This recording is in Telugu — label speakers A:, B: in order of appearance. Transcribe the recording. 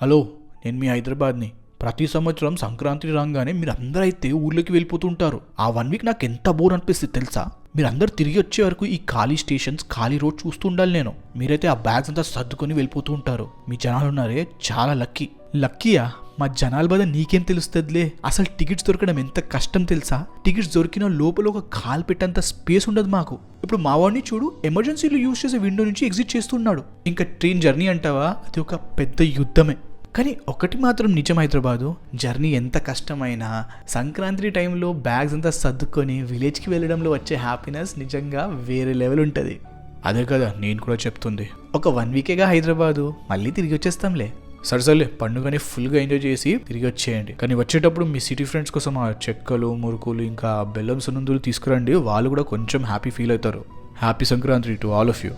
A: హలో, నేను మీ హైదరాబాద్ని. ప్రతి సంవత్సరం సంక్రాంతి రాగానే మీరందరూ అయితే ఊర్లోకి వెళ్ళిపోతుంటారు. ఆ 1 వీక్ నాకు ఎంత బోర్ అనిపిస్తుంది తెలుసా? మీరందరూ తిరిగి వచ్చే వరకు ఈ ఖాళీ స్టేషన్స్, ఖాళీ రోడ్ చూస్తూ ఉండాలి నేను. మీరైతే ఆ బ్యాగ్స్ అంతా సర్దుకొని వెళ్ళిపోతూ ఉంటారు. మీ జనాలు ఉన్నారే చాలా లక్కీ. లక్కీయా? మా జనాల బాధ నీకేం తెలుస్తుందిలే. అసలు టికెట్స్ దొరకడం ఎంత కష్టం తెలుసా? టికెట్స్ దొరికిన లోపల ఒక కాల్ పెట్టేంత స్పేస్ ఉండదు మాకు. ఇప్పుడు మా వాడిని చూడు, ఎమర్జెన్సీలో యూజ్ చేసే విండో నుంచి ఎగ్జిట్ చేస్తున్నాడు. ఇంకా ట్రైన్ జర్నీ అంటావా, అది ఒక పెద్ద యుద్ధమే. కానీ ఒకటి మాత్రం నిజం, హైదరాబాదు జర్నీ ఎంత కష్టమైనా సంక్రాంతి టైంలో బ్యాగ్స్ అంతా సర్దుకొని విలేజ్కి వెళ్ళడంలో వచ్చే హ్యాపీనెస్ నిజంగా వేరే లెవెల్ ఉంటుంది. అదే కదా నేను కూడా చెప్తుంది. ఒక 1 వీకేగా హైదరాబాదు, మళ్ళీ తిరిగి వచ్చేస్తాంలే. సరేలే, పండుగని ఫుల్గా ఎంజాయ్ చేసి తిరిగి వచ్చేయండి. కానీ వచ్చేటప్పుడు మీ సిటీ ఫ్రెండ్స్ కోసం ఆ చెక్కలు, మురుకులు, ఇంకా బెల్లం సున్నుందులు తీసుకురండి. వాళ్ళు కూడా కొంచెం హ్యాపీ ఫీల్ అవుతారు. Happy Sankranti to all of you.